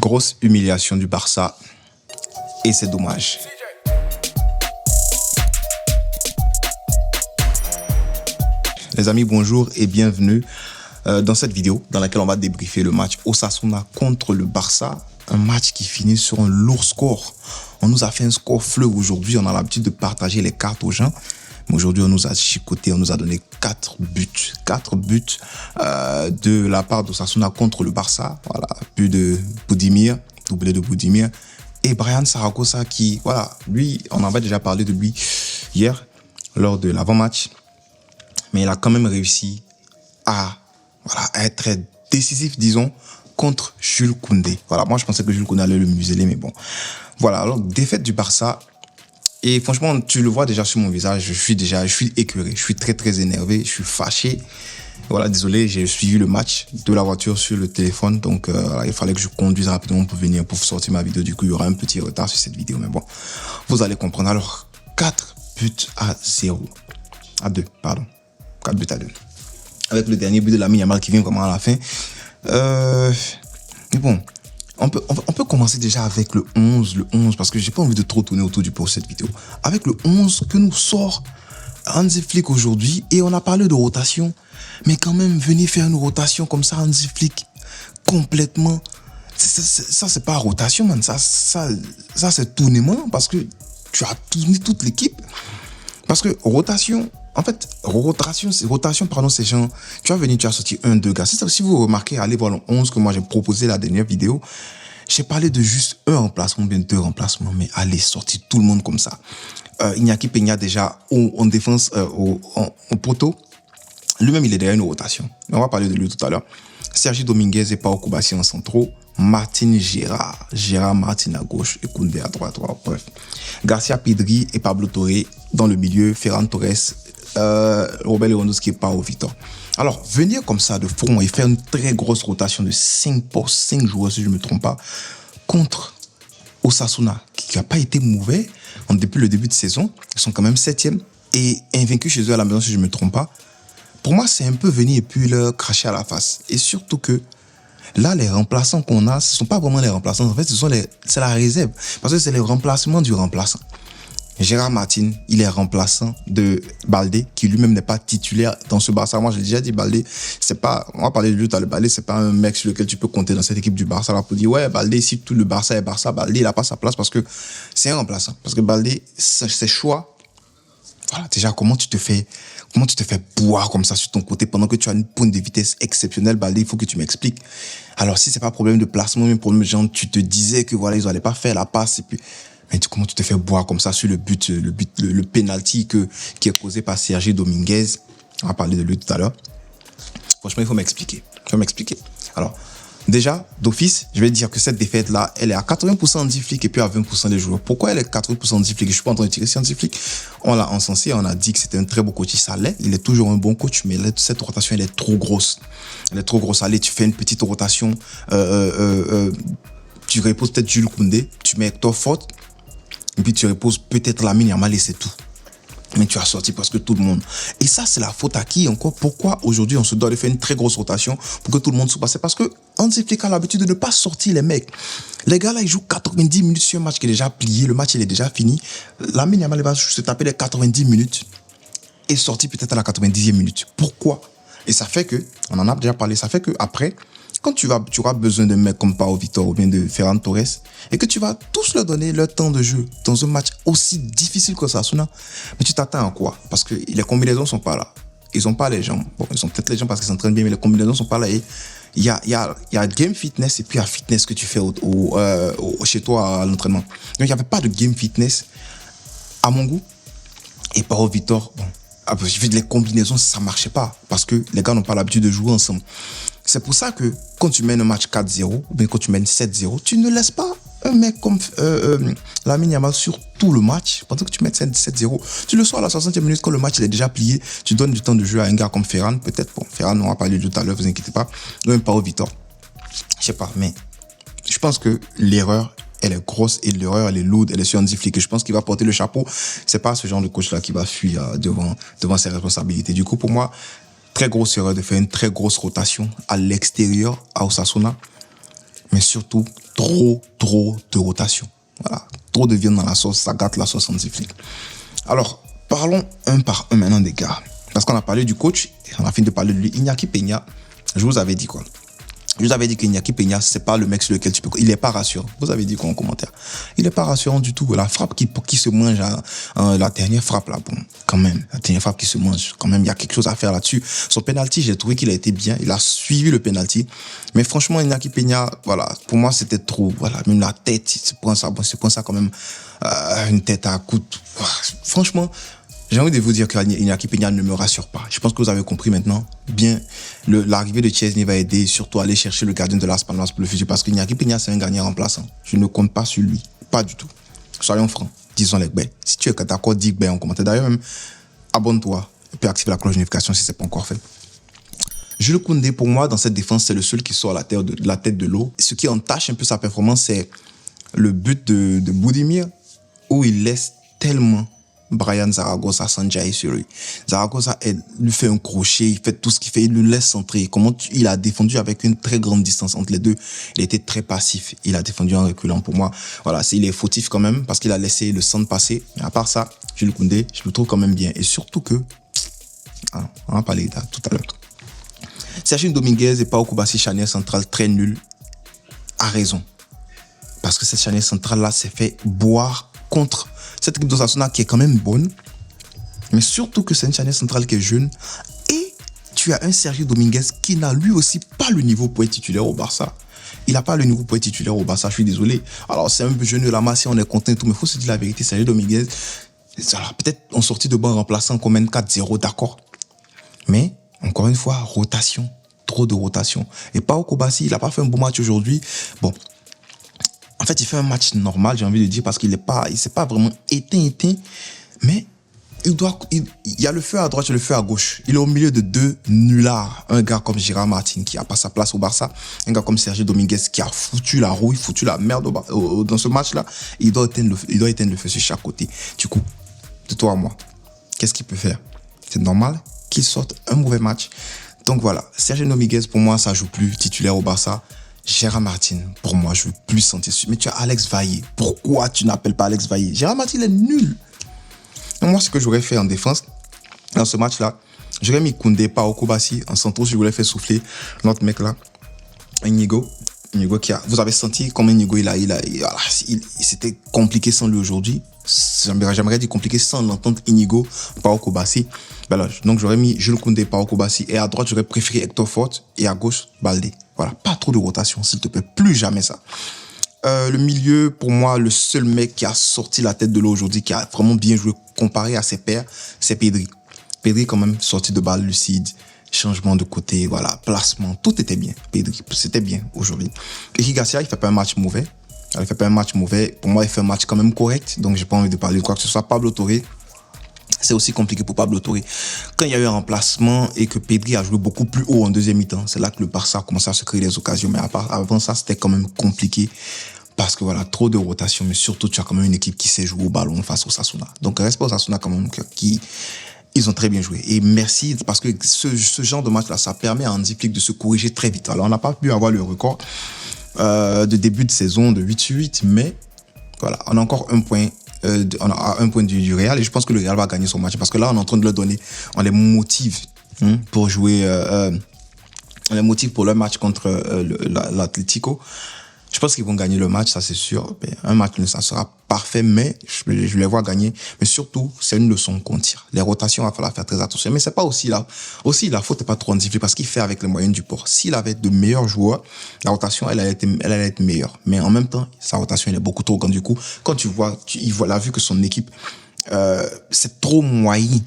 Grosse humiliation du Barça et c'est dommage. Les amis, bonjour et bienvenue dans cette vidéo dans laquelle on va débriefer le match Osasuna contre le Barça. Un match qui finit sur un lourd score. On nous a fait un score fleuve aujourd'hui. On a l'habitude de partager les cartes aux gens. Mais aujourd'hui, on nous a chicoté, on nous a donné 4 buts. 4 buts de la part d'Osasuna contre le Barça. Voilà, but de Budimir, doublé de Budimir. Et Brian Zaragoza qui, voilà, lui, on en avait déjà parlé de lui hier lors de l'avant-match. Mais il a quand même réussi à être très décisif, disons, contre Jules Koundé. Voilà, moi je pensais que Jules Koundé allait le museler, mais bon. Voilà, alors défaite du Barça. Et franchement, tu le vois déjà sur mon visage, je suis écœuré, je suis très énervé, je suis fâché. Voilà, désolé, j'ai suivi le match de la voiture sur le téléphone, donc il fallait que je conduise rapidement pour venir, pour sortir ma vidéo. Du coup, il y aura un petit retard sur cette vidéo, mais bon, vous allez comprendre. Alors, 4 buts à 0. À 2, pardon. 4 buts à 2. Avec le dernier but de Lamine Yamal qui vient vraiment à la fin. Mais bon, on peut commencer déjà avec le 11, parce que j'ai pas envie de trop tourner autour du pot cette vidéo. Avec le 11 que nous sort Hansi Flick aujourd'hui, et on a parlé de rotation, mais quand même, venir faire une rotation comme ça, Hansi Flick, complètement, ça c'est pas rotation, man, ça c'est tournement, parce que tu as tourné toute l'équipe, parce que rotation, c'est genre, tu vas venir, tu as sorti 1-2 gars. Si vous remarquez, allez voir le 11 que moi j'ai proposé la dernière vidéo. J'ai parlé de juste un remplacement, bien 2 remplacements, mais allez, sortir tout le monde comme ça. Iñaki Peña déjà en défense, au poteau. Lui-même, il est derrière une rotation. On va parler de lui tout à l'heure. Sergi Dominguez et Pau Koubassi en centraux. Martin Gérard Martin à gauche et Koundé à droite. Bref. Garcia Pedri et Pablo Torre dans le milieu. Ferran Torres, Robert Lewandowski et Pau Vitor. Alors, venir comme ça de front et faire une très grosse rotation de 5 joueurs, si je ne me trompe pas, contre Osasuna, qui n'a pas été mauvais depuis le début de saison. Ils sont quand même 7e et invaincus chez eux à la maison, si je ne me trompe pas. Pour moi, c'est un peu venir et puis leur cracher à la face. Et surtout que là, les remplaçants qu'on a, ce ne sont pas vraiment les remplaçants. En fait, c'est la réserve. Parce que c'est le remplacement du remplaçant. Gérard Martin, il est remplaçant de Baldé, qui lui-même n'est pas titulaire dans ce Barça. Moi, je l'ai déjà dit, Baldé, c'est pas, on va parler de lui tout à l'heure, Baldé, c'est pas un mec sur lequel tu peux compter dans cette équipe du Barça, là, pour dire, ouais, Baldé, si tout le Barça est Barça, Baldé, il a pas sa place parce que c'est un remplaçant. Parce que Baldé, ses choix, voilà, déjà, comment tu te fais boire comme ça sur ton côté pendant que tu as une pointe de vitesse exceptionnelle, Baldé, il faut que tu m'expliques. Alors, si c'est pas problème de placement, mais problème de genre, tu te disais que voilà, ils allaient pas faire la passe et puis, mais comment tu te fais boire comme ça sur le penalty qui est causé par Sergi Dominguez. On va parler de lui tout à l'heure. Franchement, il faut m'expliquer. Alors, déjà, d'office, je vais dire que cette défaite-là, elle est à 80% Hansi Flick et puis à 20% des joueurs. Pourquoi elle est 80% Hansi Flick? Je suis pas en train de tirer sur Hansi Flick. On l'a encensé, on a dit que c'était un très beau coach. Ça l'est, il est toujours un bon coach, mais cette rotation, elle est trop grosse. Allez, tu fais une petite rotation, tu reposes peut-être Jules Koundé, tu mets Hector Fort, et puis tu reposes peut-être Lamine Yamal et c'est tout. Mais tu as sorti presque tout le monde. Et ça, c'est la faute à qui encore? Pourquoi aujourd'hui on se doit de faire une très grosse rotation pour que tout le monde se passe? C'est parce que Hansi Flick a l'habitude de ne pas sortir les mecs. Les gars là, ils jouent 90 minutes sur un match qui est déjà plié. Le match, il est déjà fini. Lamine Yamal va se taper les 90 minutes et sortir peut-être à la 90e minute. Pourquoi? Et ça fait que, on en a déjà parlé, ça fait que après, quand tu auras besoin de mecs comme Pau Vitor ou bien de Ferran Torres et que tu vas tous leur donner leur temps de jeu dans un match aussi difficile que Osasuna, mais tu t'attends à quoi? Parce que les combinaisons sont pas là. Ils ont pas les jambes. Bon, ils ont peut-être les jambes parce qu'ils s'entraînent bien, mais les combinaisons sont pas là. Et il y a game fitness et puis il y a fitness que tu fais chez toi à l'entraînement. Donc il n'y avait pas de game fitness à mon goût. Et Pau Vitor, bon, les combinaisons, ça marchait pas parce que les gars n'ont pas l'habitude de jouer ensemble. C'est pour ça que quand tu mènes un match 4-0 ou bien quand tu mènes 7-0, tu ne laisses pas un mec comme Lamine Yamal sur tout le match pendant que tu mets 7-0. Tu le sors à la 60e minute quand le match il est déjà plié. Tu donnes du temps de jeu à un gars comme Ferran, peut-être. Bon, Ferran, on va parler tout à l'heure, vous inquiétez pas. Ou même Pau Vitor. Je sais pas, mais je pense que l'erreur, elle est grosse et l'erreur, elle est lourde, elle est sur Hansi Flick. Et je pense qu'il va porter le chapeau. C'est pas ce genre de coach-là qui va fuir devant ses responsabilités. Du coup, pour moi, très grosse erreur de faire une très grosse rotation à l'extérieur, à Osasuna. mais surtout trop de rotation. Voilà, trop de viande dans la sauce, ça gâte la sauce en sifflet. Alors, parlons un par un maintenant des gars. Parce qu'on a parlé du coach, on a fini de parler de lui. Iñaki Peña, je vous avais dit quoi? Je vous avais dit qu'Iñaki Peña, c'est pas le mec sur lequel tu peux... Il est pas rassurant. Vous avez dit quoi en commentaire? Il est pas rassurant du tout. La frappe qui se mange, la dernière frappe là, bon, quand même, la dernière frappe qui se mange, quand même, il y a quelque chose à faire là-dessus. Son penalty, j'ai trouvé qu'il a été bien. Il a suivi le penalty. Mais franchement, Iñaki Peña, voilà, pour moi, c'était trop. Voilà, même la tête, il se prend ça quand même, une tête à coup. Franchement, j'ai envie de vous dire qu'Iñaki Peña ne me rassure pas. Je pense que vous avez compris maintenant. Bien, l'arrivée de Chesney va aider, surtout à aller chercher le gardien de Las Palmas pour le futur. Parce qu'Iñaki Peña, c'est un gardien remplaçant. Je ne compte pas sur lui. Pas du tout. Soyons francs. Disons les ben. Si tu es d'accord, dis ben en commentaire. D'ailleurs, même, abonne-toi et puis active la cloche de notification si ce n'est pas encore fait. Jules Koundé, pour moi, dans cette défense, c'est le seul qui sort la tête de l'eau. Ce qui entache un peu sa performance, c'est le but de Budimir, où il laisse tellement Brian Zaragoza s'enjailler sur lui. Zaragoza lui fait un crochet, il fait tout ce qu'il fait, il le laisse centrer. Il a défendu avec une très grande distance entre les deux. Il était très passif. Il a défendu en reculant. Pour moi, voilà, il est fautif quand même parce qu'il a laissé le centre passer. Mais à part ça, Jules Koundé, je le trouve quand même bien. Et surtout que, on en a parlé tout à l'heure. Sergio Dominguez et Pau Kubasi, charnière centrale très nul, a raison. Parce que cette charnière centrale-là s'est fait boire contre cette équipe d'Osasuna qui est quand même bonne, mais surtout que c'est une charnière centrale qui est jeune, et tu as un Sergio Dominguez qui n'a lui aussi pas le niveau pour être titulaire au Barça. Il n'a pas le niveau pour être titulaire au Barça, je suis désolé. Alors c'est un peu jeune de la masse, on est content et tout, mais il faut se dire la vérité, Sergio Dominguez, peut-être en sortie de banc remplaçant qu'on mène 4-0, d'accord. Mais, encore une fois, rotation, trop de rotation. Et Pau Kubasi, il n'a pas fait un bon match aujourd'hui. Bon, en fait, il fait un match normal, j'ai envie de dire, parce qu'il s'est pas vraiment éteint, mais il y a le feu à droite et le feu à gauche. Il est au milieu de deux nullards. Un gars comme Gérard Martin qui a pas sa place au Barça, un gars comme Sergio Dominguez qui a foutu la rouille, foutu la merde dans ce match-là. Il doit éteindre le feu sur chaque côté. Du coup, de toi à moi, qu'est-ce qu'il peut faire? C'est normal qu'il sorte un mauvais match. Donc voilà, Sergio Dominguez, pour moi, ça joue plus titulaire au Barça. Gérard Martin, pour moi, je veux plus sentir dessus. Mais tu as Alex Vaillé. Pourquoi tu n'appelles pas Alex Vaillé? Gérard Martin, il est nul. Et moi, ce que j'aurais fait en défense, dans ce match-là, j'aurais mis Koundé, Pau Kubasi. En centre, je voulais faire souffler notre mec là, Inigo qui a... Vous avez senti comment Inigo, c'était compliqué sans lui aujourd'hui. J'aimerais dire compliqué sans l'entendre Inigo, Pau Kubasi. Donc, j'aurais mis Jules Koundé, Pau Kubasi. Et à droite, j'aurais préféré Hector Fort. Et à gauche, Baldé. Voilà, pas trop de rotation, s'il te plaît. Plus jamais ça. Le milieu, pour moi, le seul mec qui a sorti la tête de l'eau aujourd'hui, qui a vraiment bien joué comparé à ses pairs, c'est Pedri. Pedri, quand même, sorti de balle lucide, changement de côté, voilà, placement, tout était bien. Pedri, c'était bien aujourd'hui. Eric Garcia, il fait pas un match mauvais. Il fait pas un match mauvais. Pour moi, il fait un match quand même correct. Donc, j'ai pas envie de parler de quoi que ce soit. Pablo Torre, c'est aussi compliqué pour Pablo Torre. Quand il y a eu un remplacement et que Pedri a joué beaucoup plus haut en deuxième mi-temps, c'est là que le Barça a commencé à se créer des occasions. Mais avant ça, c'était quand même compliqué. Parce que voilà, trop de rotation, mais surtout, tu as quand même une équipe qui sait jouer au ballon face au Osasuna. Donc, respect aux Osasuna quand même, ils ont très bien joué. Et merci, parce que ce genre de match-là, ça permet à Hansi Flick de se corriger très vite. Alors, on n'a pas pu avoir le record de début de saison de 8-8, mais voilà, on a encore un point. On a un point du Real, et je pense que le Real va gagner son match. Parce que là, on est en train de leur donner, on les motive pour jouer, on les motive pour leur match contre l'Atlético. Je pense qu'ils vont gagner le match, ça c'est sûr. Un match, ça sera parfait, mais je les vois gagner. Mais surtout, c'est une leçon qu'on tire. Les rotations, il va falloir faire très attention. Mais c'est pas aussi là. Aussi, la faute n'est pas trop en difficulté parce qu'il fait avec les moyens du port. S'il avait de meilleurs joueurs, la rotation, elle allait être meilleure. Mais en même temps, sa rotation, elle est beaucoup trop grande. Du coup, quand il a vu que son équipe, c'est trop moyen.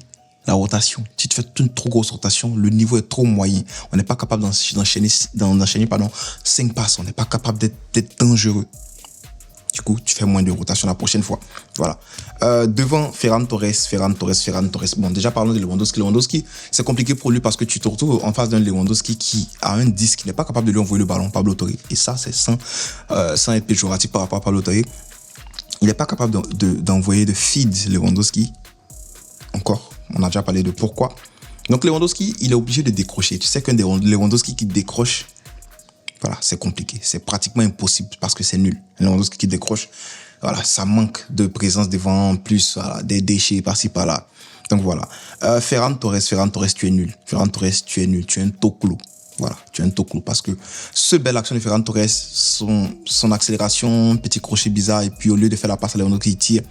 La rotation. Si tu fais une trop grosse rotation, le niveau est trop moyen. On n'est pas capable d'enchaîner 5 passes. On n'est pas capable d'être dangereux. Du coup, tu fais moins de rotation la prochaine fois. Voilà. Devant Ferran Torres. Bon, déjà parlons de Lewandowski. Lewandowski, c'est compliqué pour lui parce que tu te retrouves en face d'un Lewandowski qui a un 10 qui n'est pas capable de lui envoyer le ballon, Pablo Torre. Et ça, c'est sans être péjoratif par rapport à Pablo Torre. Il n'est pas capable d'envoyer de feed Lewandowski. Encore. On a déjà parlé de pourquoi. Donc Lewandowski, il est obligé de décrocher. Tu sais qu'un Lewandowski qui décroche, Voilà, c'est compliqué. C'est pratiquement impossible parce que c'est nul. Lewandowski qui décroche, voilà, ça manque de présence devant, en plus, voilà, des déchets par-ci, par-là. Donc voilà. Ferran Torres, tu es nul. Ferran Torres, tu es nul. Tu es un toclo. Voilà, tu es un toclo parce que ce bel action de Ferran Torres, son accélération, petit crochet bizarre, et puis au lieu de faire la passe à Lewandowski,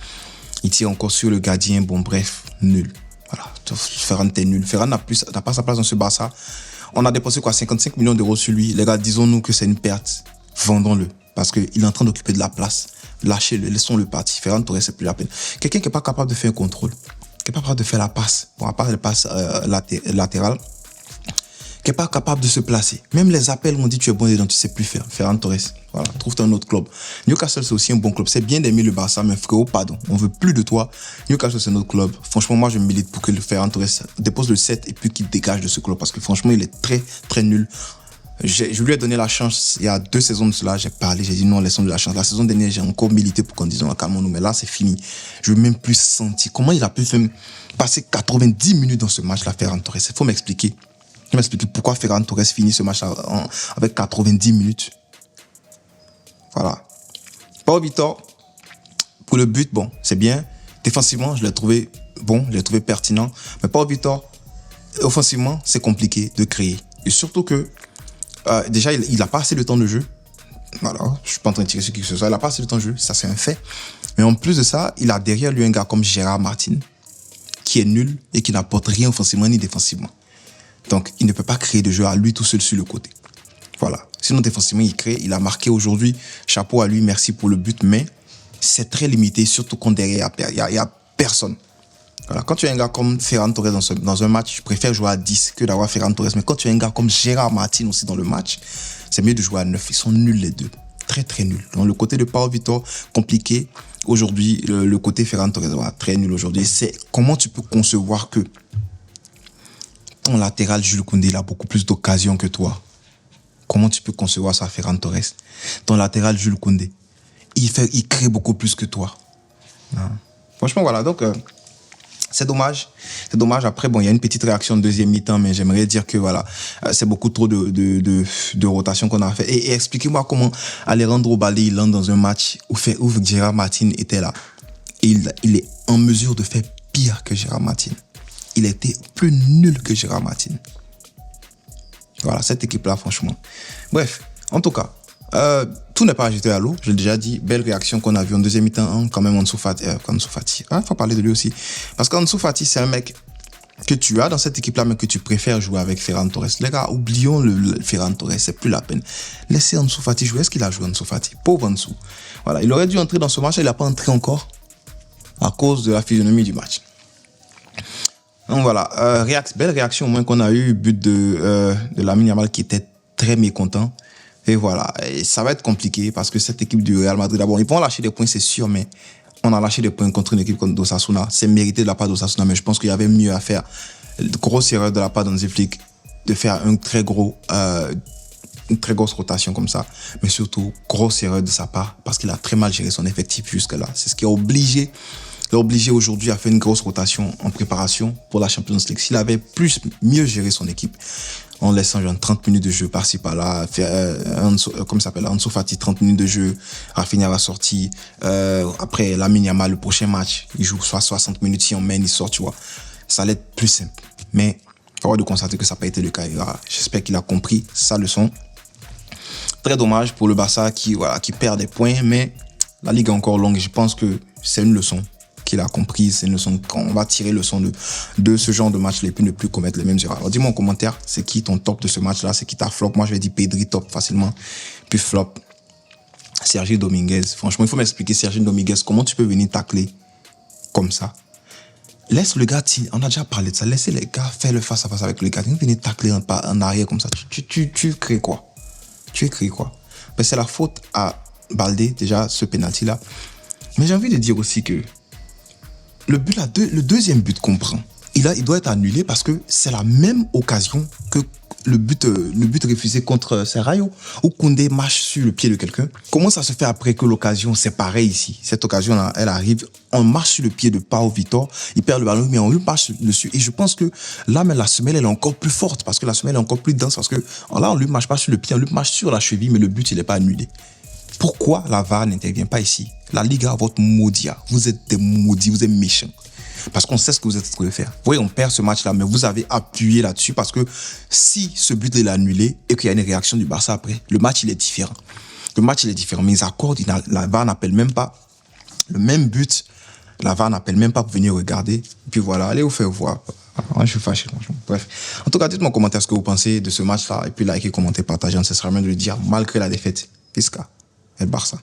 il tire encore sur le gardien. Bon, bref, nul. Voilà, Ferran, t'es nul. Ferran n'a pas sa place dans ce Barça. On a dépensé 55 millions d'euros sur lui. Les gars, disons-nous que c'est une perte. Vendons-le. Parce qu'il est en train d'occuper de la place. Lâchez-le, laissons-le partir. Ferran Torres, c'est plus la peine. Quelqu'un qui n'est pas capable de faire un contrôle, qui n'est pas capable de faire la passe, bon, à part les passes latérales, qui n'est pas capable de se placer. Même les appels m'ont dit tu es bon dedans, tu ne sais plus faire. Ferran Torres, voilà, trouve-toi un autre club. Newcastle, c'est aussi un bon club. C'est bien d'aimer le Barça, mais frérot, pardon, on ne veut plus de toi. Newcastle, c'est notre club. Franchement, moi, je milite pour que le Ferran Torres dépose le 7 et puis qu'il dégage de ce club parce que franchement, il est très, très nul. Je lui ai donné la chance il y a 2 saisons de cela. J'ai parlé, j'ai dit non, laissons-lui la chance. La saison dernière, j'ai encore milité pour qu'on dise non, calmons-nous, mais là, c'est fini. Je veux même plus sentir comment il a pu faire passer 90 minutes dans ce match-là, Ferran Torres. Il faut m'expliquer. Je vais m'expliquer pourquoi Ferran Torres finit ce match avec 90 minutes. Voilà. Pau Vitor, pour le but, bon, c'est bien. Défensivement, je l'ai trouvé bon, je l'ai trouvé pertinent. Mais Pau Vitor, offensivement, c'est compliqué de créer. Et surtout que, déjà, il n'a pas assez de temps de jeu. Voilà, je ne suis pas en train de tirer sur qui que ce soit. Il n'a pas assez de temps de jeu, ça c'est un fait. Mais en plus de ça, il a derrière lui un gars comme Gérard Martin, qui est nul et qui n'apporte rien offensivement ni défensivement. Donc, il ne peut pas créer de jeu à lui tout seul sur le côté. Voilà. Sinon, défensivement, il crée. Il a marqué aujourd'hui. Chapeau à lui. Merci pour le but. Mais c'est très limité, surtout quand derrière, il y a personne. Voilà. Quand tu as un gars comme Ferran Torres dans un match, je préfère jouer à 10 que d'avoir Ferran Torres. Mais quand tu as un gars comme Gérard Martin aussi dans le match, c'est mieux de jouer à 9. Ils sont nuls les deux. Très, très nuls. Donc, le côté de Pau Vitor, compliqué. Aujourd'hui, le côté Ferran Torres, voilà, très nul aujourd'hui. C'est comment tu peux concevoir que ton latéral Jules Koundé, il a beaucoup plus d'occasions que toi. Comment tu peux concevoir ça, Ferran Torres? Ton latéral Jules Koundé, il crée beaucoup plus que toi. Non. Franchement, voilà. Donc, c'est dommage. C'est dommage. Après, bon, il y a une petite réaction de deuxième mi-temps, mais j'aimerais dire que voilà, c'est beaucoup trop de rotation qu'on a fait. Et expliquez-moi comment Alejandro Balde, il entre dans un match où Gérard Martin était là. Et il est en mesure de faire pire que Gérard Martin. Il était plus nul que Gérard Martin. Voilà, cette équipe-là, franchement. Bref, en tout cas, tout n'est pas à jeter à l'eau. Je l'ai déjà dit, belle réaction qu'on a vue en deuxième mi-temps, quand même, Ansu Fati. Il faut parler de lui aussi. Parce qu'Ansu Fati, c'est un mec que tu as dans cette équipe-là, mais que tu préfères jouer avec Ferran Torres. Les gars, oublions le Ferran Torres, c'est plus la peine. Laissez Ansu Fati jouer. Est-ce qu'il a joué Ansu Fati? Pauvre Ansu. Voilà, il aurait dû entrer dans ce match, il n'a pas entré encore à cause de la physionomie du match. Donc voilà, belle réaction au moins qu'on a eu, but de Lamine Yamal qui était très mécontent. Et voilà, et ça va être compliqué parce que cette équipe du Real Madrid, d'abord, ils vont lâcher des points, c'est sûr, mais on a lâché des points contre une équipe comme d'Osasuna. C'est mérité de la part d'Osasuna, mais je pense qu'il y avait mieux à faire. Grosse erreur de la part d'Hansi Flick de faire une très grosse rotation comme ça. Mais surtout, grosse erreur de sa part parce qu'il a très mal géré son effectif jusque-là. C'est ce qui a obligé aujourd'hui à faire une grosse rotation en préparation pour la Champions League. S'il avait mieux géré son équipe, en laissant genre 30 minutes de jeu par-ci par-là, Ansu Fati, 30 minutes de jeu, Rafinha va sortir, après Lamine Yamal, le prochain match, il joue soit 60 minutes, si on mène, il sort, tu vois. Ça allait être plus simple. Mais, il faut avoir de constater que ça n'a pas été le cas. J'espère qu'il a compris sa leçon. Très dommage pour le Barça qui perd des points, mais la Ligue est encore longue et je pense que c'est une leçon qu'il a compris, c'est une leçon qu'on va tirer leçon de ce genre de match et puis ne plus commettre les mêmes erreurs. Alors dis-moi en commentaire, c'est qui ton top de ce match-là, c'est qui ta flop? Moi je vais dire Pedri top facilement, puis flop Sergio Dominguez. Franchement, il faut m'expliquer Sergio Dominguez, comment tu peux venir tacler comme ça? Laisse le gars, on a déjà parlé de ça, laissez les gars faire le face-à-face avec le gars, venir tacler en arrière comme ça, tu crées quoi? Ben, c'est la faute à Balde, déjà ce penalty-là. Mais j'ai envie de dire aussi que le deuxième but qu'on prend, il doit être annulé parce que c'est la même occasion que le but refusé contre Serraio, où Koundé marche sur le pied de quelqu'un. Comment ça se fait après que l'occasion, c'est pareil ici. Cette occasion-là, elle arrive, on marche sur le pied de Pau Vitor, il perd le ballon, mais on lui marche dessus. Et je pense que là, mais la semelle, elle est encore plus forte, parce que la semelle est encore plus dense, parce que là, on lui marche pas sur le pied, on lui marche sur la cheville, mais le but, il n'est pas annulé. Pourquoi la VAR n'intervient pas ici? La Liga, votre maudit, vous êtes des maudits, vous êtes méchants. Parce qu'on sait ce que vous êtes en train de faire. Oui, on perd ce match-là, mais vous avez appuyé là-dessus parce que si ce but est annulé et qu'il y a une réaction du Barça après, le match, il est différent. Le match, il est différent. Mais ils accordent, la VAR n'appelle même pas le même but. La VAR n'appelle même pas pour venir regarder. Et puis voilà, allez vous faire voir. Je suis fâché, franchement. Bref. En tout cas, dites-moi en commentaire ce que vous pensez de ce match-là. Et puis likez, commentez, partagez. On ne cessera même de le dire malgré la défaite. Fisca et le Barça.